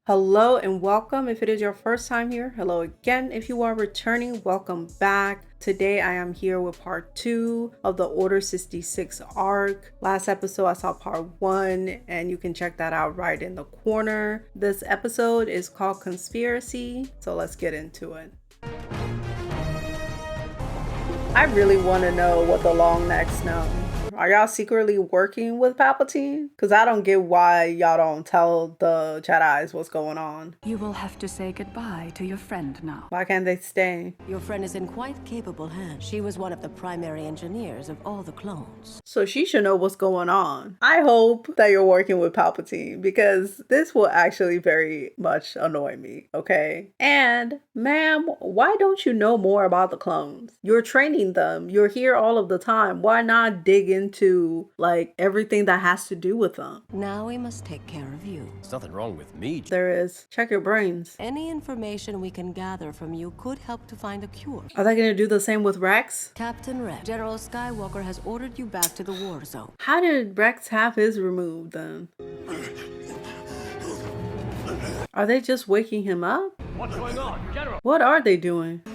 Hello and welcome. If it is your first time here, hello again. If you are returning, welcome back. Today I am here with part 2 of the Order 66 arc. Last episode I saw part 1 and you can check that out right in the corner. This episode is called Conspiracy, so let's get into it. I really want to know what the long necks know. Are y'all secretly working with Palpatine? Because I don't get why y'all don't tell the Jedis what's going on. You will have to say goodbye to your friend now. Why can't they stay? Your friend is in quite capable hands. She was one of the primary engineers of all the clones. So she should know what's going on. I hope that you're working with Palpatine because this will actually very much annoy me, okay? And, ma'am, why don't you know more about the clones? You're training them. You're here all of the time. Why not dig into, like, everything that has to do with them? Now we must take care of you. There's nothing wrong with me. There is. Check your brains. Any information we can gather from you could help to find a cure. Are they going to do the same with Rex? Captain Rex, General Skywalker has ordered you back to the war zone. How did Rex have his removed then? Are they just waking him up? What's going on, General? What are they doing? No.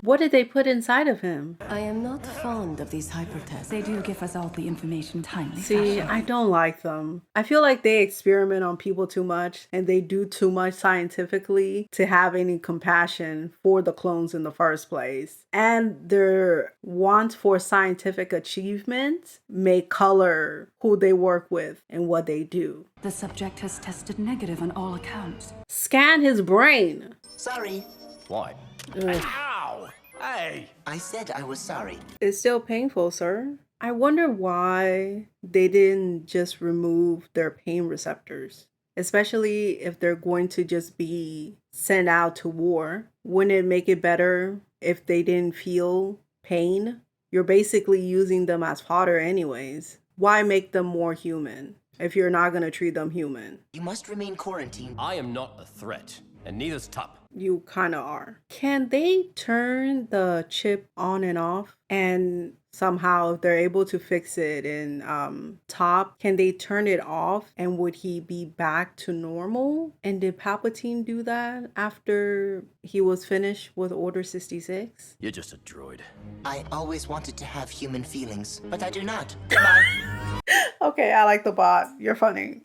What did they put inside of him? I am not fond of these hyper tests. They do give us all the information timely. See, I don't like them. I feel like they experiment on people too much and they do too much scientifically to have any compassion for the clones in the first place. And their want for scientific achievement may color who they work with and what they do. The subject has tested negative on all accounts. Scan his brain. Sorry. Why? Ugh. Ow! Hey! I said I was sorry. It's still painful, sir. I wonder why they didn't just remove their pain receptors, especially if they're going to just be sent out to war. Wouldn't it make it better if they didn't feel pain? You're basically using them as fodder anyways. Why make them more human if you're not going to treat them human? You must remain quarantined. I am not a threat, and neither's Tup. You kind of are. Can they turn the chip on and off? And somehow if they're able to fix it in Tup, can they turn it off? And would he be back to normal? And did Palpatine do that after he was finished with Order 66? You're just a droid. I always wanted to have human feelings, but I do not. Goodbye. Okay, I like the bot. You're funny.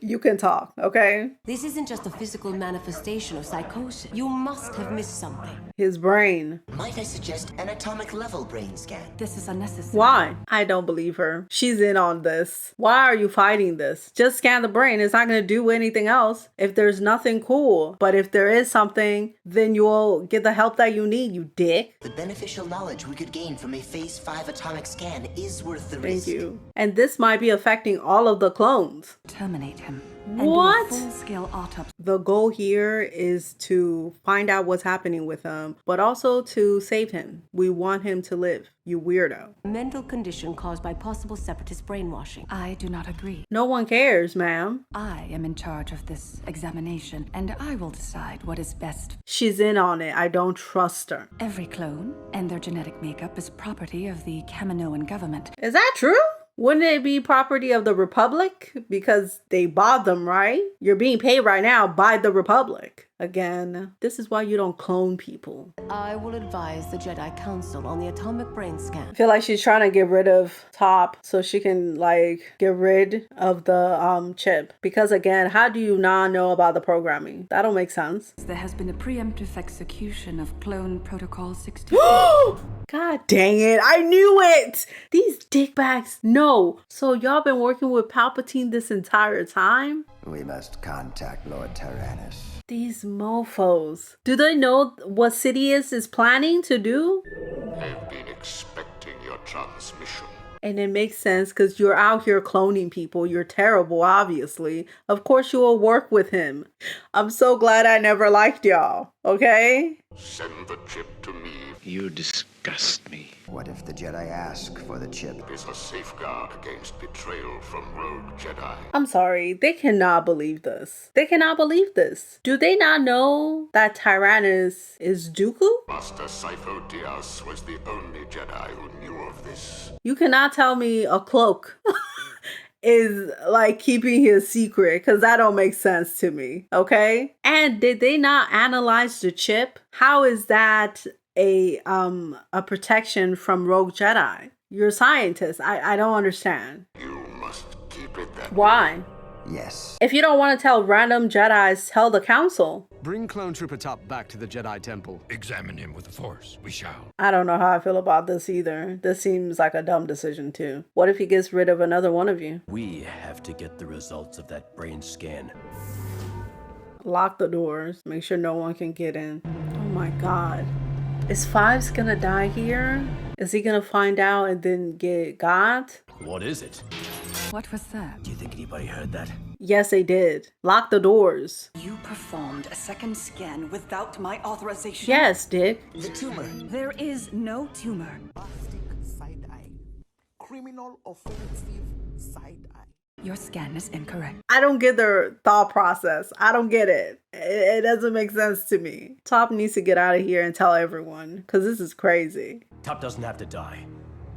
You can talk, okay? This isn't just a physical manifestation of psychosis. You must have missed something. His brain. Might I suggest an atomic level brain scan? This is unnecessary. Why? I don't believe her. She's in on this. Why are you fighting this? Just scan the brain. It's not going to do anything else. If there's nothing, cool. But if there is something, then you'll get the help that you need, you dick. The beneficial knowledge we could gain from a Phase 5 atomic scan is worth the Thank risk. you. And this might be affecting all of the clones. Terminate him. What? And do a full-scale autopsy. The goal here is to find out what's happening with him, but also to save him. We want him to live, you weirdo. Mental condition caused by possible separatist brainwashing. I do not agree. No one cares, ma'am. I am in charge of this examination, and I will decide what is best. She's in on it. I don't trust her. Every clone and their genetic makeup is property of the Kaminoan government. Is that true? Wouldn't it be property of the Republic? Because they bought them, right? You're being paid right now by the Republic. Again, this is why you don't clone people. I will advise the Jedi Council on the atomic brain I scan. feel like she's trying to get rid of Tup so she can, like, get rid of the chip. Because again, how do you not know about the programming? That don't make sense. There has been a preemptive execution of Clone Protocol 60. God dang it. I knew it. These dickbags. No. So y'all been working with Palpatine this entire time? We must contact Lord Tyrannus. These mofos. Do they know what Sidious is planning to do? I've been expecting your transmission. And it makes sense because you're out here cloning people. You're terrible, obviously. Of course you will work with him. I'm so glad I never liked y'all, okay? Send the chip to me. You disgust me. What if the Jedi ask for the chip? It is a safeguard against betrayal from rogue Jedi. I'm sorry. They cannot believe this. They cannot believe this. Do they not know that Tyrannus is Dooku? Master Sifo Dyas was the only Jedi who knew of this. You cannot tell me a cloak is like keeping his secret, because that don't make sense to me. Okay. And did they not analyze the chip? How is that a protection from rogue Jedi? You're a scientist. I don't understand. You must keep it that way. Why? Yes. If you don't want to tell random Jedis, tell the council. Bring Clone Trooper Tup back to the Jedi Temple. Examine him with the Force. We shall. I don't know how I feel about this either. This seems like a dumb decision too. What if he gets rid of another one of you? We have to get the results of that brain scan. Lock the doors. Make sure no one can get in. Oh my god. Is Fives gonna die here? Is he gonna find out and then get got? What is it? What was that? Do you think anybody heard that? Yes, they did. Lock the doors. You performed a second scan without my authorization? Yes, Dick. The tumor. There is no tumor. Plastic side eye. Criminal offensive side eye. Your scan is incorrect. I don't get their thought process. I don't get it. It doesn't make sense to me. Top needs to get out of here and tell everyone, because this is crazy. Tup doesn't have to die.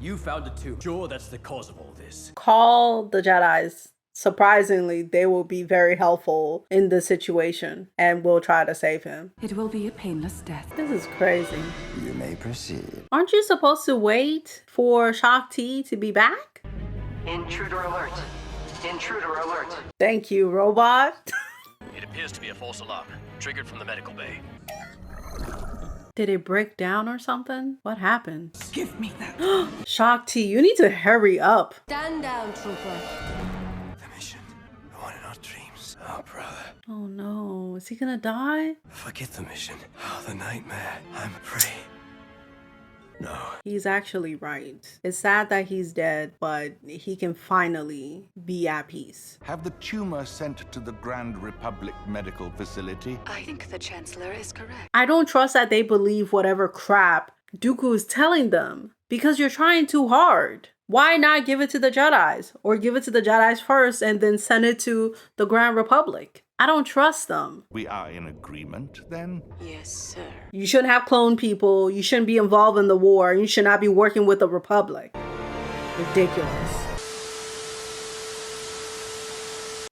You found it too. Sure, that's the cause of all this. Call the Jedis. Surprisingly, they will be very helpful in this situation and will try to save him. It will be a painless death. This is crazy. You may proceed. Aren't you supposed to wait for Shock T to be back? Intruder alert. Intruder alert. Thank you, robot. It appears to be a false alarm, triggered from the medical bay. Did it break down or something? What happened? Give me that. Shock T, you need to hurry up. Stand down, trooper. The mission, the one in our dreams. Oh, brother. Oh no, is he gonna die? Forget the mission. Oh, the nightmare. I'm free. No. He's actually right. It's sad that he's dead, but he can finally be at peace. Have the tumor sent to the Grand Republic Medical Facility. I think the Chancellor is correct. I don't trust that they believe whatever crap Dooku is telling them, because you're trying too hard. Why not give it to the Jedis? Or give it to the Jedis first and then send it to the Grand Republic? I don't trust them. We are in agreement, then? Yes, sir. You shouldn't have cloned people. You shouldn't be involved in the war. You should not be working with the Republic. Ridiculous.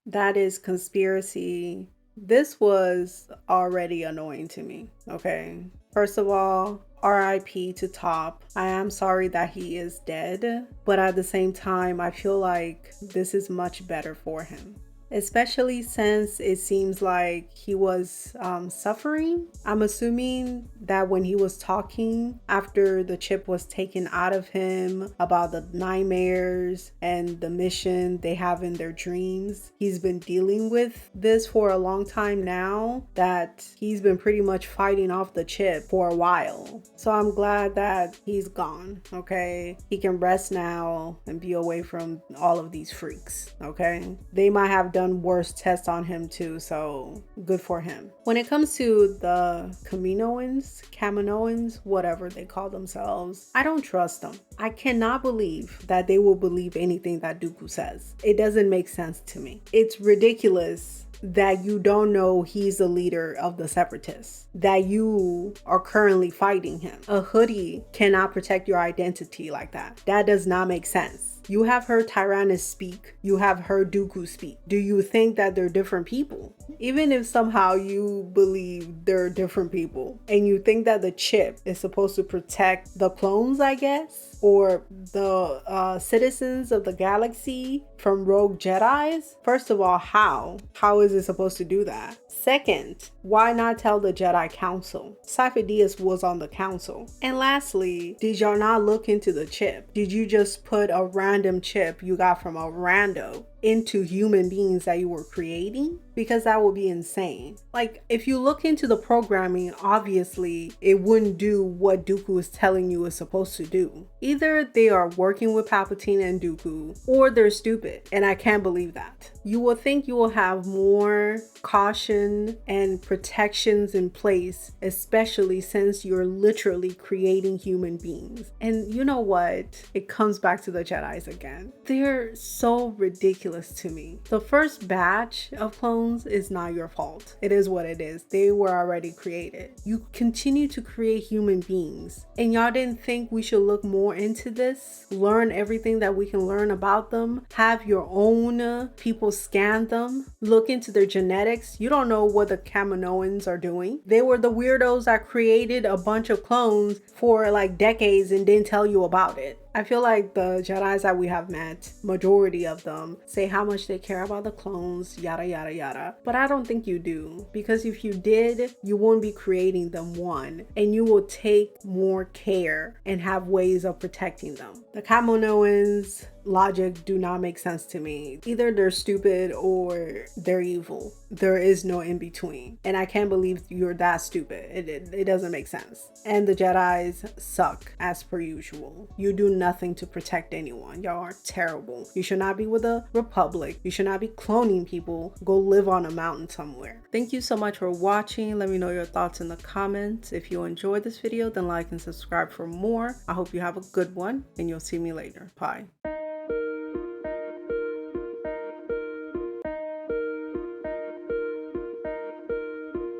That is conspiracy. This was already annoying to me, okay? First of all, RIP to Top. I am sorry that he is dead, but at the same time, I feel like this is much better for him. Especially since it seems like he was suffering. I'm assuming that when he was talking after the chip was taken out of him about the nightmares and the mission they have in their dreams, he's been dealing with this for a long time now, that he's been pretty much fighting off the chip for a while. So I'm glad that he's gone, okay? He can rest now and be away from all of these freaks, okay? They might have done worse tests on him too, so good for him. When it comes to the Kaminoans, whatever they call themselves, I don't trust them. I cannot believe that they will believe anything that Dooku says. It doesn't make sense to me. It's ridiculous that you don't know he's the leader of the Separatists, that you are currently fighting him. A hoodie cannot protect your identity like that. That does not make sense. You have heard Tyrannus speak. You have heard Dooku speak. Do you think that they're different people? Even if somehow you believe they're different people and you think that the chip is supposed to protect the clones, I guess, or the citizens of the galaxy from rogue Jedis, first of all, how? How is it supposed to do that? Second, why not tell the Jedi Council? Cypher Diaz was on the council. And lastly, did y'all not look into the chip? Did you just put a random chip you got from a rando into human beings that you were creating? Because that would be insane. Like, if you look into the programming, obviously it wouldn't do what Dooku is telling you it's supposed to do. Either they are working with Palpatine and Dooku, or they're stupid, and I can't believe that. You will think you will have more caution and protections in place, especially since you're literally creating human beings. And you know what? It comes back to the Jedis again. They're so ridiculous to me. The first batch of clones is not your fault. It is what it is. They were already created. You continue to create human beings, and y'all didn't think we should look more into this, learn everything that we can learn about them, have your own people scan them, look into their genetics. You don't know what the Kaminoans are doing. They were the weirdos that created a bunch of clones for like decades and didn't tell you about it. I feel like the Jedis that we have met, majority of them, say how much they care about the clones, yada yada yada. But I don't think you do, because if you did, you wouldn't be creating them, one, and you will take more care and have ways of protecting them. The Kaminoans logic do not make sense to me. Either they're stupid or they're evil. There is no in between. And I can't believe you're that stupid. It doesn't make sense. And the Jedis suck as per usual. You do nothing to protect anyone. Y'all are terrible. You should not be with the Republic. You should not be cloning people. Go live on a mountain somewhere. Thank you so much for watching. Let me know your thoughts in the comments. If you enjoyed this video, then like and subscribe for more. I hope you have a good one, and you'll see me later. Bye.